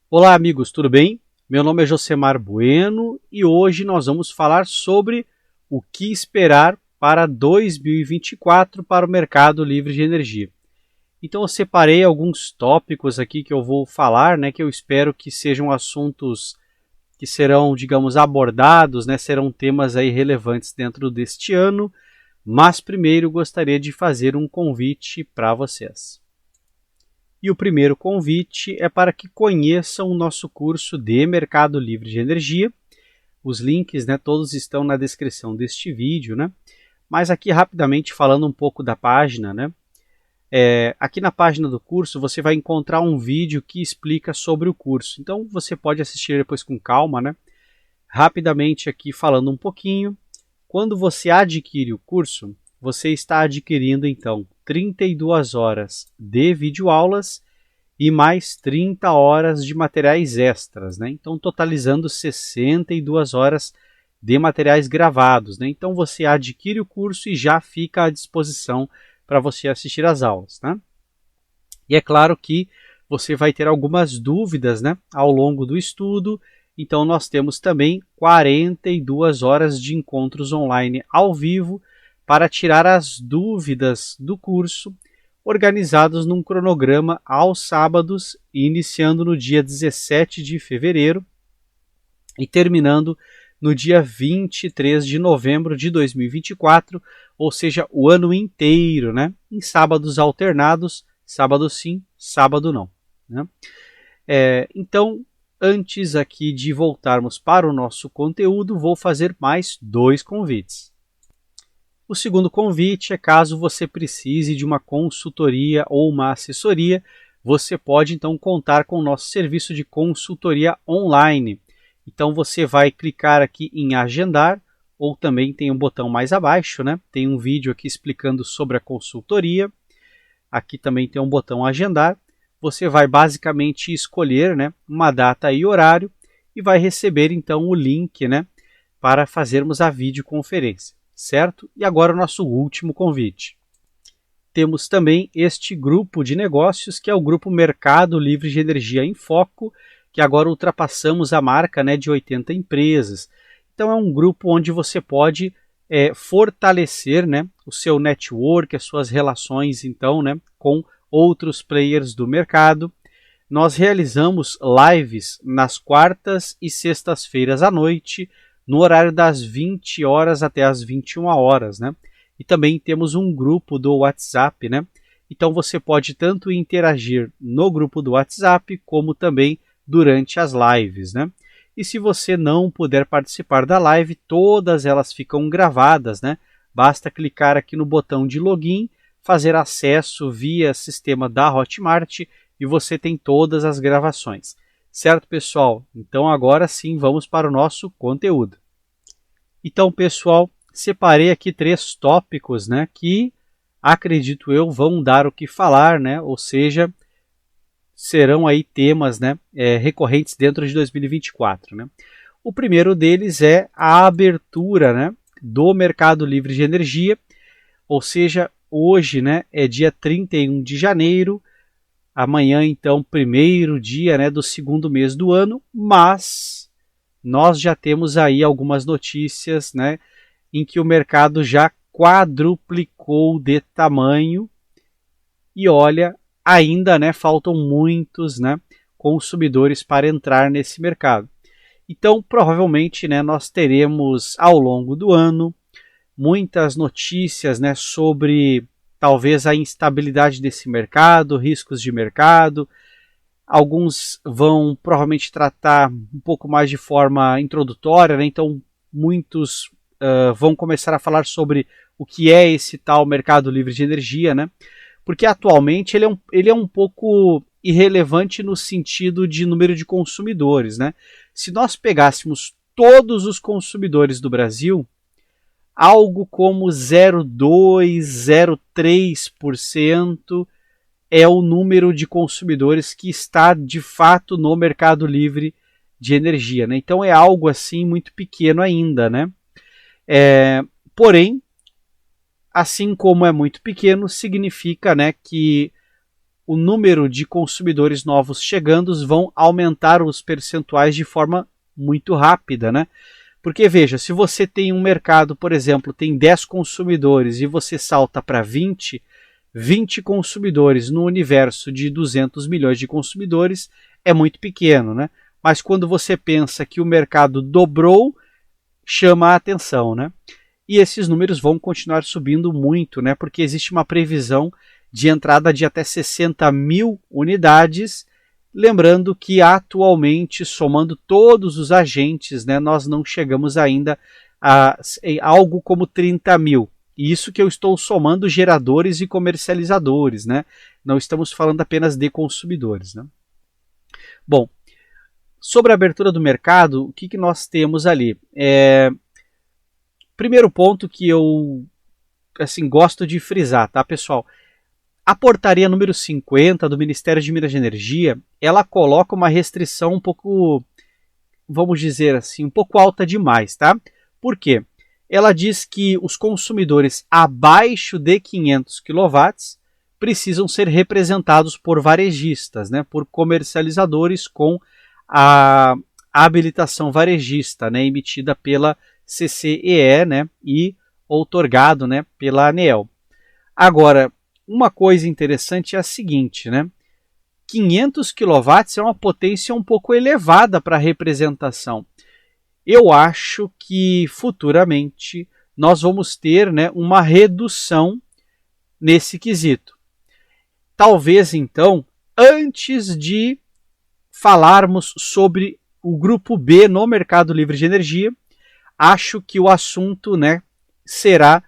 Olá, amigos, tudo bem? Meu nome é Josemar Bueno e hoje nós vamos falar sobre o que esperar para 2024 para o mercado livre de energia. Então eu separei alguns tópicos aqui que eu vou falar, que eu espero que sejam assuntos que serão, digamos, abordados, serão temas aí relevantes dentro deste ano, mas primeiro gostaria de fazer um convite para vocês. E o primeiro convite é para que conheçam o nosso curso de Mercado Livre de Energia. Os links, todos estão na descrição deste vídeo, Mas aqui rapidamente falando um pouco da página, aqui na página do curso você vai encontrar um vídeo que explica sobre o curso. Então você pode assistir depois com calma, Rapidamente aqui falando um pouquinho. Quando você adquire o curso, você está adquirindo então 32 horas de videoaulas e mais 30 horas de materiais extras, Então, totalizando 62 horas de materiais gravados, Então, você adquire o curso e já fica à disposição para você assistir às aulas, E é claro que você vai ter algumas dúvidas, ao longo do estudo. Então, nós temos também 42 horas de encontros online ao vivo para tirar as dúvidas do curso, organizados num cronograma aos sábados, iniciando no dia 17 de fevereiro e terminando no dia 23 de novembro de 2024, ou seja, o ano inteiro, em sábados alternados, sábado sim, sábado não. Então, antes aqui de voltarmos para o nosso conteúdo, vou fazer mais 2 convites. O segundo convite é caso você precise de uma consultoria ou uma assessoria, você pode então contar com o nosso serviço de consultoria online. Então você vai clicar aqui em agendar, ou também tem um botão mais abaixo, Tem um vídeo aqui explicando sobre a consultoria. Aqui também tem um botão agendar. Você vai basicamente escolher, uma data e horário e vai receber então o link, para fazermos a videoconferência. Certo? E agora o nosso último convite. Temos também este grupo de negócios, que é o grupo Mercado Livre de Energia em Foco, que agora ultrapassamos a marca de 80 empresas. Então é um grupo onde você pode fortalecer o seu network, as suas relações então, com outros players do mercado. Nós realizamos lives nas quartas e sextas-feiras à noite, no horário das 20 horas até as 21 horas, E também temos um grupo do WhatsApp, Então você pode tanto interagir no grupo do WhatsApp, como também durante as lives, E se você não puder participar da live, todas elas ficam gravadas, Basta clicar aqui no botão de login, fazer acesso via sistema da Hotmart e você tem todas as gravações. Certo, pessoal? Então agora sim vamos para o nosso conteúdo. Então, pessoal, separei aqui 3 tópicos, que acredito eu vão dar o que falar, Ou seja, serão aí temas, recorrentes dentro de 2024, O primeiro deles é a abertura, do Mercado Livre de Energia, ou seja, hoje, é dia 31 de janeiro, amanhã, então, primeiro dia, do segundo mês do ano, mas nós já temos aí algumas notícias, em que o mercado já quadruplicou de tamanho e olha, ainda, faltam muitos, consumidores para entrar nesse mercado. Então, provavelmente, nós teremos ao longo do ano muitas notícias, sobre talvez a instabilidade desse mercado, riscos de mercado. Alguns vão provavelmente tratar um pouco mais de forma introdutória, então muitos vão começar a falar sobre o que é esse tal mercado livre de energia, porque atualmente ele é um pouco irrelevante no sentido de número de consumidores. Se nós pegássemos todos os consumidores do Brasil, algo como 0,2%, 0,3% é o número de consumidores que está de fato no mercado livre de energia. Então é algo assim muito pequeno ainda. Porém, assim como é muito pequeno, significa que o número de consumidores novos chegando vão aumentar os percentuais de forma muito rápida, né? Porque veja, se você tem um mercado, por exemplo, tem 10 consumidores e você salta para 20 consumidores no universo de 200 milhões de consumidores é muito pequeno, né? Mas quando você pensa que o mercado dobrou, chama a atenção, né? E esses números vão continuar subindo muito, né? Porque existe uma previsão de entrada de até 60 mil unidades, lembrando que atualmente, somando todos os agentes, né, nós não chegamos ainda a algo como 30 mil. E isso que eu estou somando geradores e comercializadores, né? Não estamos falando apenas de consumidores, né? Bom, sobre a abertura do mercado, o que nós temos ali? Primeiro ponto que eu gosto de frisar, tá, pessoal? A portaria número 50 do Ministério de Minas e Energia, ela coloca uma restrição um pouco, vamos dizer assim, um pouco alta demais, tá? Por quê? Ela diz que os consumidores abaixo de 500 kW precisam ser representados por varejistas, né? Por comercializadores com a habilitação varejista, né? Emitida pela CCEE, né? E outorgado, né? Pela ANEEL. Agora, uma coisa interessante é a seguinte, né? 500 kW é uma potência um pouco elevada para a representação. Eu acho que futuramente nós vamos ter, né, uma redução nesse quesito. Talvez então, antes de falarmos sobre o grupo B no mercado livre de energia, acho que o assunto, né, será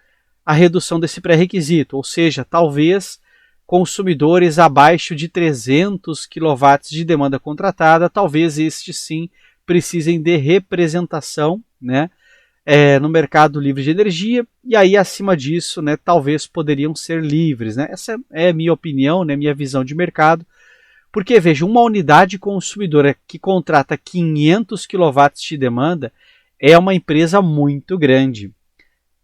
a redução desse pré-requisito, ou seja, talvez consumidores abaixo de 300 kW de demanda contratada, talvez estes sim precisem de representação, né, no mercado livre de energia, e aí acima disso, né, talvez poderiam ser livres, né? Essa é a minha opinião, né, minha visão de mercado, porque veja, uma unidade consumidora que contrata 500 kW de demanda é uma empresa muito grande.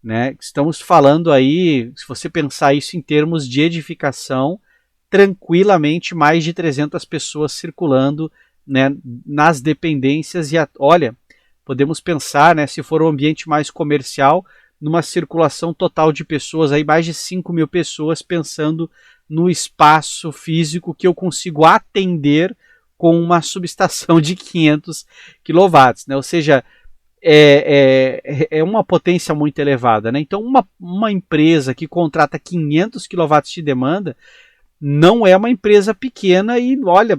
Né? Estamos falando aí, se você pensar isso em termos de edificação, tranquilamente mais de 300 pessoas circulando, né, nas dependências e olha, podemos pensar, né, se for um ambiente mais comercial, numa circulação total de pessoas, aí mais de 5 mil pessoas pensando no espaço físico que eu consigo atender com uma subestação de 500 kW, né? Ou seja, é uma potência muito elevada, né? Então, uma empresa que contrata 500 kW de demanda não é uma empresa pequena e, olha,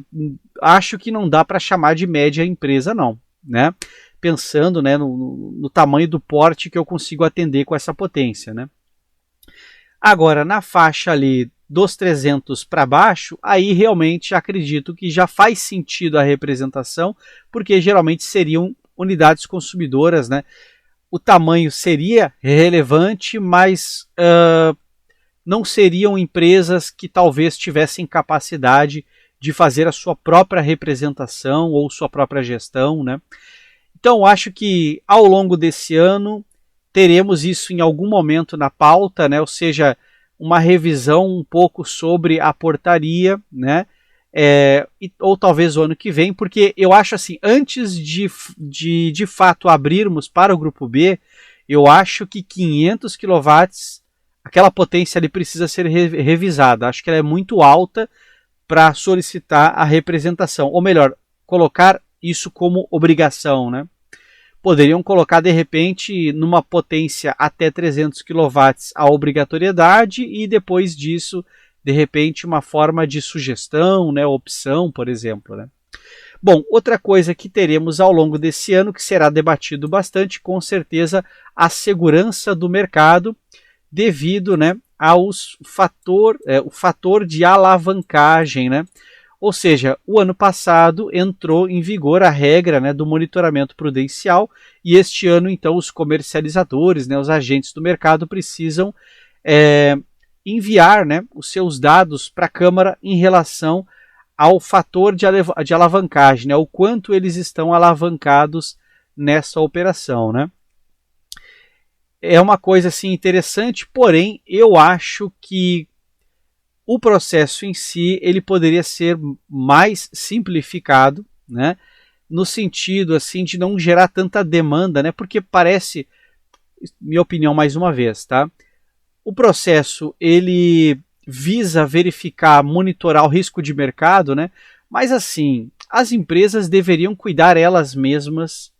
acho que não dá para chamar de média empresa, não, né? Pensando, né, no tamanho do porte que eu consigo atender com essa potência, né? Agora, na faixa ali dos 300 para baixo, aí realmente acredito que já faz sentido a representação, porque geralmente seriam unidades consumidoras, né? O tamanho seria relevante, mas não seriam empresas que talvez tivessem capacidade de fazer a sua própria representação ou sua própria gestão, né? Então, acho que ao longo desse ano teremos isso em algum momento na pauta, né? Ou seja, uma revisão um pouco sobre a portaria, né? Ou talvez o ano que vem, porque eu acho assim, antes de fato abrirmos para o grupo B, eu acho que 500 kW, aquela potência ali precisa ser revisada. Acho que ela é muito alta para solicitar a representação, ou melhor, colocar isso como obrigação, né? Poderiam colocar de repente numa potência até 300 kW a obrigatoriedade e depois disso de repente uma forma de sugestão, né, opção, por exemplo, né? Bom, outra coisa que teremos ao longo desse ano, que será debatido bastante, com certeza, a segurança do mercado, devido, né, o fator de alavancagem, né? Ou seja, o ano passado entrou em vigor a regra, né, do monitoramento prudencial e este ano, então, os comercializadores, né, os agentes do mercado precisam enviar, né, os seus dados para a Câmara em relação ao fator de alavancagem, né, o quanto eles estão alavancados nessa operação, né? É uma coisa assim interessante, porém eu acho que o processo em si ele poderia ser mais simplificado, né? No sentido assim de não gerar tanta demanda, né? Porque parece, minha opinião mais uma vez, tá? O processo ele visa verificar, monitorar o risco de mercado, né? Mas assim, as empresas deveriam cuidar elas mesmas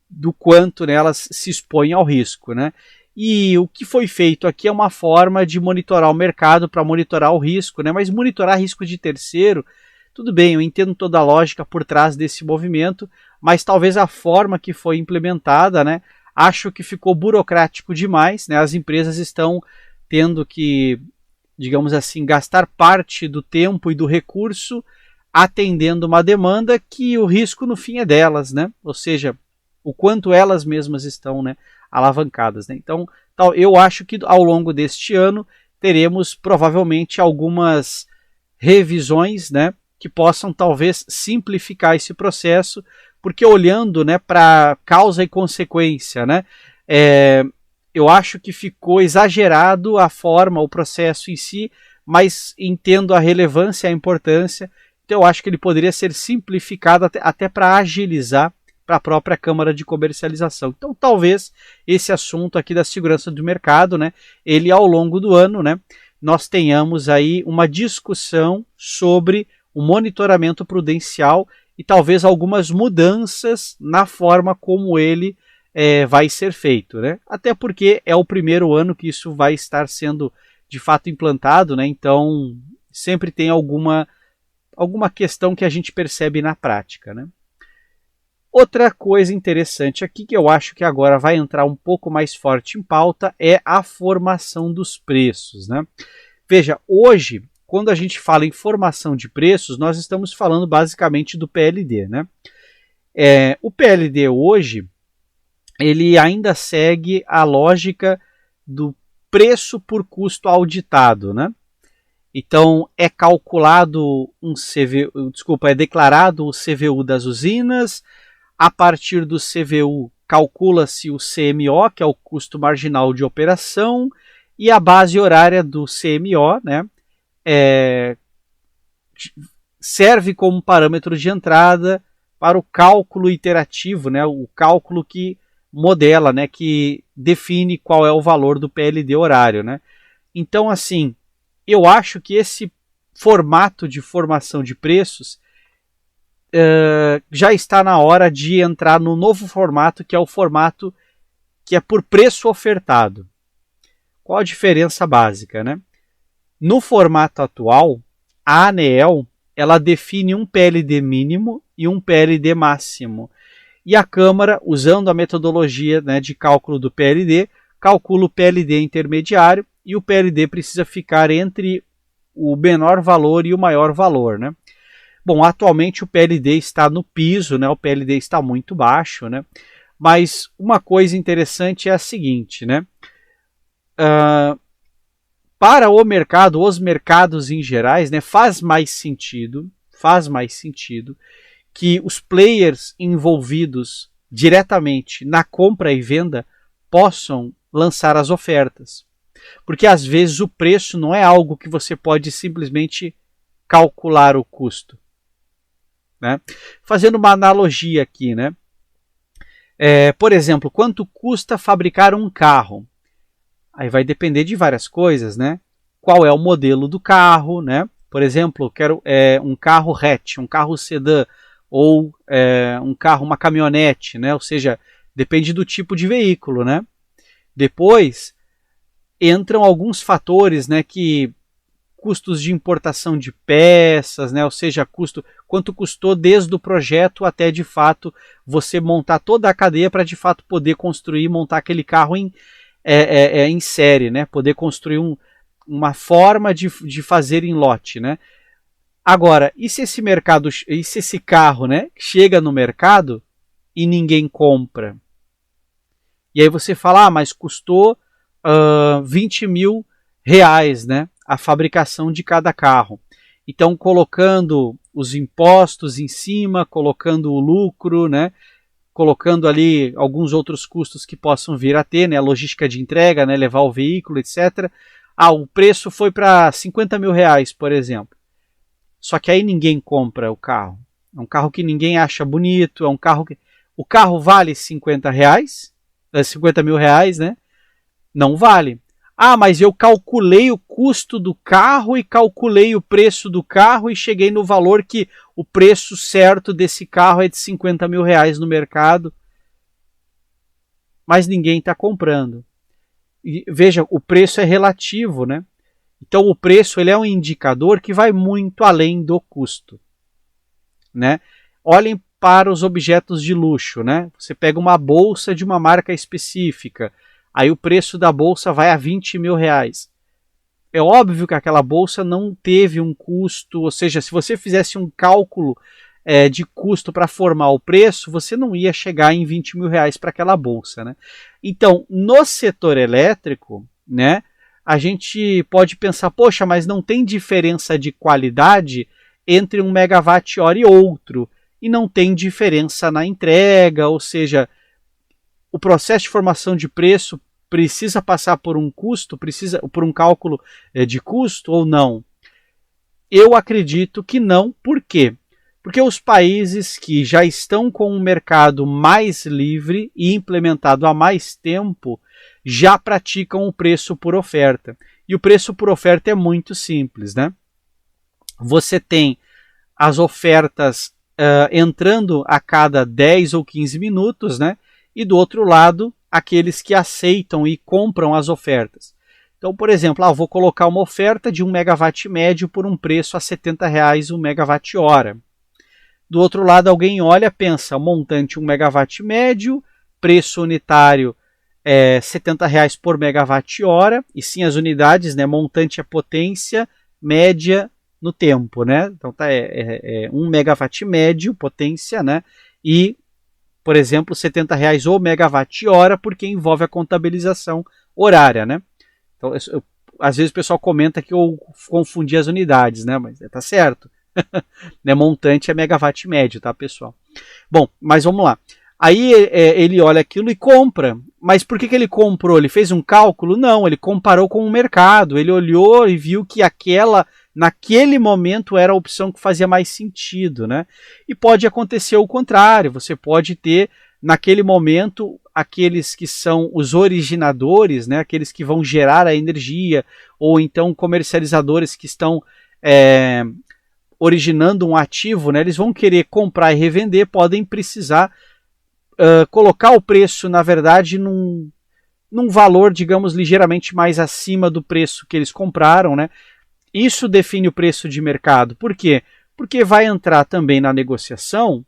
do quanto, né, elas se expõem ao risco, né? E o que foi feito aqui é uma forma de monitorar o mercado para monitorar o risco, né? Mas monitorar risco de terceiro, tudo bem, eu entendo toda a lógica por trás desse movimento, mas talvez a forma que foi implementada, né? Acho que ficou burocrático demais, né? As empresas estão tendo que, digamos assim, gastar parte do tempo e do recurso atendendo uma demanda que o risco no fim é delas, né? Ou seja, o quanto elas mesmas estão, né, alavancadas, né? Então, eu acho que ao longo deste ano teremos provavelmente algumas revisões, né, que possam talvez simplificar esse processo, porque olhando, né, para causa e consequência, né, eu acho que ficou exagerado a forma, o processo em si, mas entendo a relevância e a importância. Então eu acho que ele poderia ser simplificado até para agilizar para a própria Câmara de Comercialização. Então talvez esse assunto aqui da segurança do mercado, né, ele ao longo do ano, né, nós tenhamos aí uma discussão sobre o monitoramento prudencial e talvez algumas mudanças na forma como ele vai ser feito, né? Até porque é o primeiro ano que isso vai estar sendo de fato implantado, né? Então sempre tem alguma questão que a gente percebe na prática, né? Outra coisa interessante aqui que eu acho que agora vai entrar um pouco mais forte em pauta é a formação dos preços, né? Veja, hoje, quando a gente fala em formação de preços, nós estamos falando basicamente do PLD, né? O PLD hoje, ele ainda segue a lógica do preço por custo auditado, né? Então é calculado é declarado o CVU das usinas, a partir do CVU calcula-se o CMO, que é o custo marginal de operação, e a base horária do CMO, né, serve como parâmetro de entrada para o cálculo iterativo, né, o cálculo que modela, né, que define qual é o valor do PLD horário, né. Então, assim, eu acho que esse formato de formação de preços já está na hora de entrar no novo formato, que é o formato que é por preço ofertado. Qual a diferença básica, né? No formato atual, a ANEEL ela define um PLD mínimo e um PLD máximo. E a Câmara, usando a metodologia, né, de cálculo do PLD, calcula o PLD intermediário e o PLD precisa ficar entre o menor valor e o maior valor, né? Bom, atualmente o PLD está no piso, né? O PLD está muito baixo, né? Mas uma coisa interessante é a seguinte, né? Para o mercado, os mercados em gerais, né, faz mais sentido que os players envolvidos diretamente na compra e venda possam lançar as ofertas. Porque às vezes o preço não é algo que você pode simplesmente calcular o custo, né? Fazendo uma analogia aqui, né? Por exemplo, quanto custa fabricar um carro? Aí vai depender de várias coisas, né? Qual é o modelo do carro, né? Por exemplo, quero um carro hatch, um carro sedã, ou um carro, uma caminhonete, né? Ou seja, depende do tipo de veículo, né? Depois entram alguns fatores, né? Que custos de importação de peças, né? Ou seja, quanto custou desde o projeto até de fato você montar toda a cadeia para de fato poder construir e montar aquele carro em série, né? Poder construir uma forma de fazer em lote, né? Agora, e se esse carro, né, chega no mercado e ninguém compra? E aí você fala, mas custou 20 mil reais, né, a fabricação de cada carro. Então, colocando os impostos em cima, colocando o lucro, né, colocando ali alguns outros custos que possam vir a ter, né, a logística de entrega, né, levar o veículo, etc., o preço foi para 50 mil reais, por exemplo. Só que aí ninguém compra o carro. É um carro que ninguém acha bonito, é um carro que... O carro vale 50 reais, 50 mil reais, né? Não vale. Mas eu calculei o custo do carro e calculei o preço do carro e cheguei no valor que o preço certo desse carro é de 50 mil reais no mercado. Mas ninguém está comprando. E, veja, o preço é relativo, né? Então o preço ele é um indicador que vai muito além do custo, né? Olhem para os objetos de luxo, né? Você pega uma bolsa de uma marca específica, aí o preço da bolsa vai a 20 mil reais. É óbvio que aquela bolsa não teve um custo, ou seja, se você fizesse um cálculo de custo para formar o preço, você não ia chegar em 20 mil reais para aquela bolsa, né? Então, no setor elétrico, né, a gente pode pensar, poxa, mas não tem diferença de qualidade entre um megawatt-hora e outro, e não tem diferença na entrega, ou seja, o processo de formação de preço precisa passar por um custo, precisa por um cálculo de custo ou não? Eu acredito que não. Por quê? Porque os países que já estão com um mercado mais livre e implementado há mais tempo já praticam o preço por oferta. E o preço por oferta é muito simples, né? Você tem as ofertas entrando a cada 10 ou 15 minutos, né? E do outro lado, aqueles que aceitam e compram as ofertas. Então, por exemplo, vou colocar uma oferta de 1 megawatt médio por um preço a R$70 o megawatt-hora. Do outro lado, alguém olha, pensa, montante 1 megawatt médio, preço unitário R$70 por megawatt-hora, e sim as unidades, né? Montante é potência, média no tempo, né? Então tá, 1 megawatt médio, potência, né? E, por exemplo, R$70 o megawatt-hora, porque envolve a contabilização horária, né? Então, às vezes o pessoal comenta que eu confundi as unidades, né? Mas tá certo. Né? Montante é megawatt médio, tá, pessoal? Bom, mas vamos lá. Aí ele olha aquilo e compra. Mas por que ele comprou? Ele fez um cálculo? Não, ele comparou com o mercado. Ele olhou e viu que naquele momento era a opção que fazia mais sentido, né? E pode acontecer o contrário. Você pode ter, naquele momento, aqueles que são os originadores, né? Aqueles que vão gerar a energia, ou então comercializadores que estão originando um ativo, né? Eles vão querer comprar e revender, podem precisar colocar o preço, na verdade, num valor, digamos, ligeiramente mais acima do preço que eles compraram, né? Isso define o preço de mercado. Por quê? Porque vai entrar também na negociação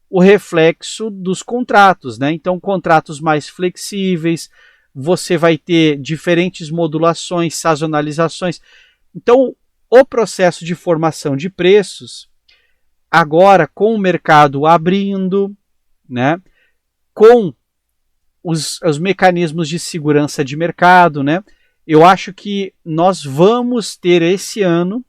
o reflexo dos contratos, né? Então, contratos mais flexíveis, você vai ter diferentes modulações, sazonalizações. Então, o processo de formação de preços, agora com o mercado abrindo, né? Com os mecanismos de segurança de mercado, né? Eu acho que nós vamos ter esse ano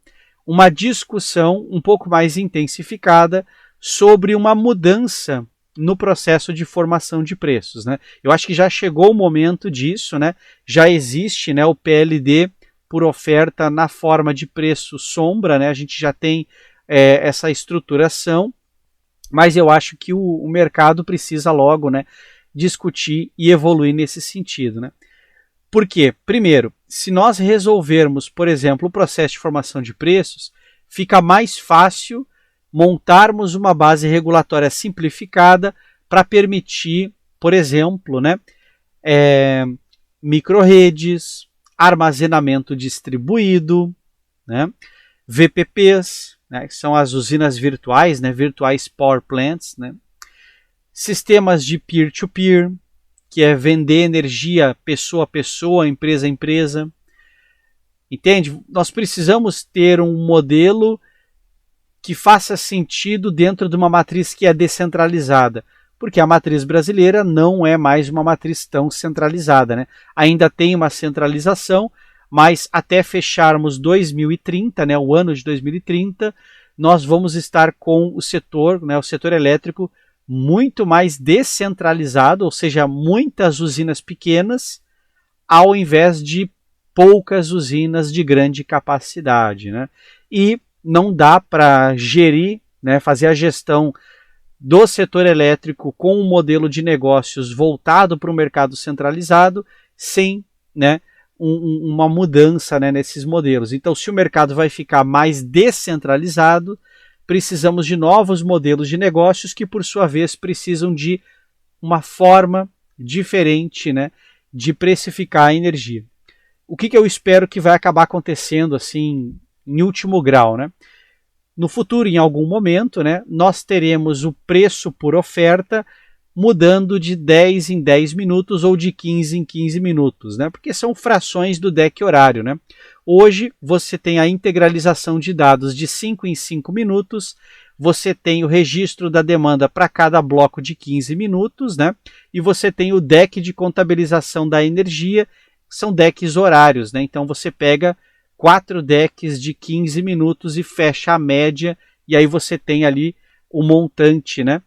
uma discussão um pouco mais intensificada sobre uma mudança no processo de formação de preços, né? Eu acho que já chegou o momento disso, né? Já existe, né, o PLD por oferta na forma de preço sombra, né? A gente já tem essa estruturação, mas eu acho que o mercado precisa logo, né, discutir e evoluir nesse sentido, né? Por quê? Primeiro, se nós resolvermos, por exemplo, o processo de formação de preços, fica mais fácil montarmos uma base regulatória simplificada para permitir, por exemplo, né, microredes, armazenamento distribuído, né, VPPs, né, que são as usinas virtuais, né, Virtuais Power Plants, né, sistemas de peer-to-peer, que é vender energia pessoa a pessoa, empresa a empresa. Entende? Nós precisamos ter um modelo que faça sentido dentro de uma matriz que é descentralizada, porque a matriz brasileira não é mais uma matriz tão centralizada, né? Ainda tem uma centralização, mas até fecharmos 2030, né, o ano de 2030, nós vamos estar com o setor, né, o setor elétrico, muito mais descentralizado, ou seja, muitas usinas pequenas, ao invés de poucas usinas de grande capacidade, né? E não dá para gerir, né, fazer a gestão do setor elétrico com um modelo de negócios voltado para o mercado centralizado sem, né, uma mudança, né, nesses modelos. Então, se o mercado vai ficar mais descentralizado, precisamos de novos modelos de negócios que, por sua vez, precisam de uma forma diferente, né, de precificar a energia. O que eu espero que vai acabar acontecendo assim em último grau, né? No futuro, em algum momento, né, nós teremos o preço por oferta mudando de 10 em 10 minutos ou de 15 em 15 minutos, né? Porque são frações do deck horário, né? Hoje você tem a integralização de dados de 5 em 5 minutos, você tem o registro da demanda para cada bloco de 15 minutos, né? E você tem o deck de contabilização da energia, são decks horários, né? Então você pega 4 decks de 15 minutos e fecha a média, e aí você tem ali o montante, né,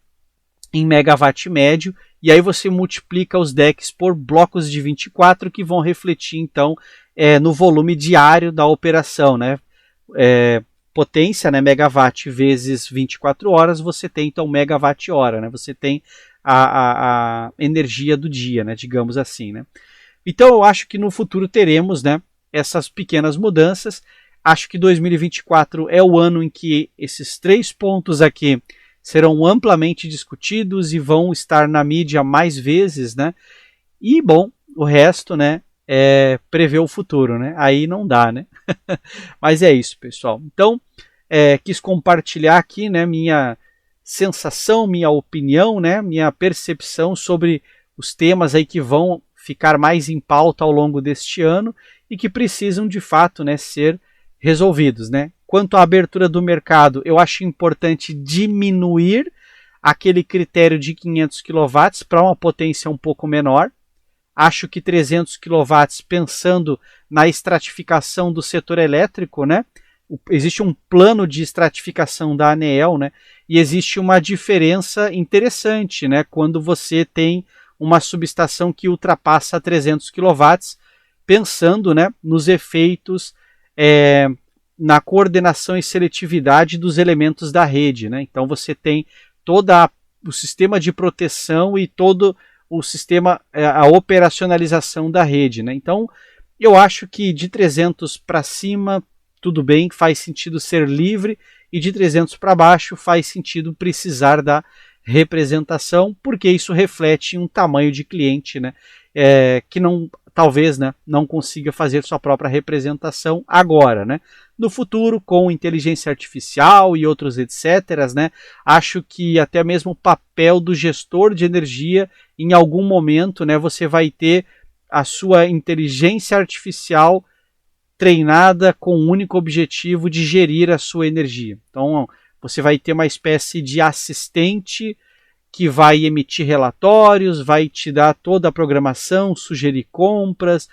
em megawatt médio, e aí você multiplica os decks por blocos de 24 que vão refletir então no volume diário da operação, né? Potência, né, megawatt vezes 24 horas, você tem então megawatt hora, né? Você tem a energia do dia, né, digamos assim, né? Então eu acho que no futuro teremos, né, essas pequenas mudanças. Acho que 2024 é o ano em que esses 3 pontos aqui serão amplamente discutidos e vão estar na mídia mais vezes, né? E, bom, o resto, né, é prever o futuro, né? Aí não dá, né? Mas é isso, pessoal. Então, quis compartilhar aqui, né, minha sensação, minha opinião, né, minha percepção sobre os temas aí que vão ficar mais em pauta ao longo deste ano e que precisam de fato, né, ser resolvidos, né? Quanto à abertura do mercado, eu acho importante diminuir aquele critério de 500 kW para uma potência um pouco menor. Acho que 300 kW, pensando na estratificação do setor elétrico, né? Existe um plano de estratificação da ANEEL, né? E existe uma diferença interessante, né, quando você tem uma subestação que ultrapassa 300 kW, pensando, né, nos efeitos na coordenação e seletividade dos elementos da rede, né? Então você tem todo o sistema de proteção e todo o sistema, a operacionalização da rede, né? Então eu acho que de 300 para cima tudo bem, faz sentido ser livre, e de 300 para baixo faz sentido precisar da representação, porque isso reflete um tamanho de cliente, né, que não, talvez, né, não consiga fazer sua própria representação agora, né. No futuro, com inteligência artificial e outros etc., né, acho que até mesmo o papel do gestor de energia, em algum momento, né, você vai ter a sua inteligência artificial treinada com o único objetivo de gerir a sua energia. Então, você vai ter uma espécie de assistente que vai emitir relatórios, vai te dar toda a programação, sugerir compras,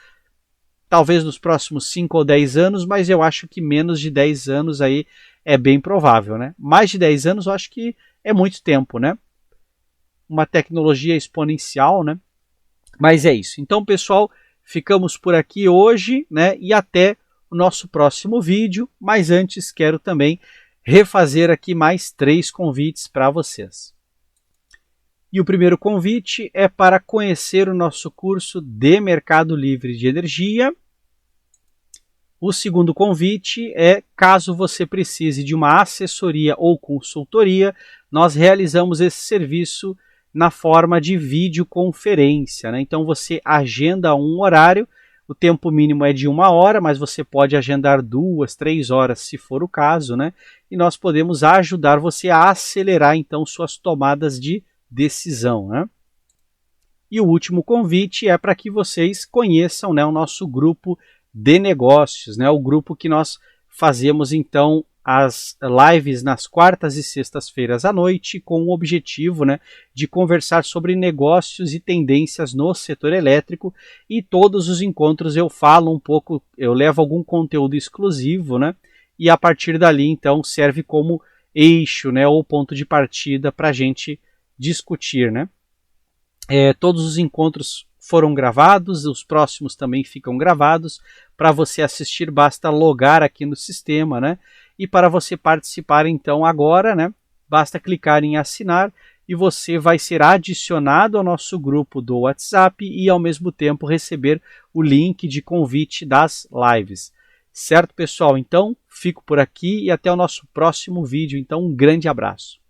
talvez nos próximos 5 ou 10 anos, mas eu acho que menos de 10 anos aí é bem provável, né? Mais de 10 anos eu acho que é muito tempo, né? Uma tecnologia exponencial, né? Mas é isso. Então, pessoal, ficamos por aqui hoje, né? E até o nosso próximo vídeo. Mas antes, quero também refazer aqui mais 3 convites para vocês. E o primeiro convite é para conhecer o nosso curso de Mercado Livre de Energia. O segundo convite é, caso você precise de uma assessoria ou consultoria, nós realizamos esse serviço na forma de videoconferência, né? Então você agenda um horário, o tempo mínimo é de 1 hora, mas você pode agendar 2, 3 horas se for o caso, né? E nós podemos ajudar você a acelerar então suas tomadas de decisão, né? E o último convite é para que vocês conheçam, né, o nosso grupo de negócios, né? O grupo que nós fazemos então as lives nas quartas e sextas-feiras à noite, com o objetivo, né, de conversar sobre negócios e tendências no setor elétrico, e todos os encontros eu falo um pouco, eu levo algum conteúdo exclusivo, né, e a partir dali então serve como eixo, né, ou ponto de partida para a gente discutir, né. Todos os encontros foram gravados, os próximos também ficam gravados. Para você assistir, basta logar aqui no sistema, né? E para você participar então agora, né? Basta clicar em assinar e você vai ser adicionado ao nosso grupo do WhatsApp e ao mesmo tempo receber o link de convite das lives. Certo, pessoal? Então, fico por aqui e até o nosso próximo vídeo. Então, um grande abraço.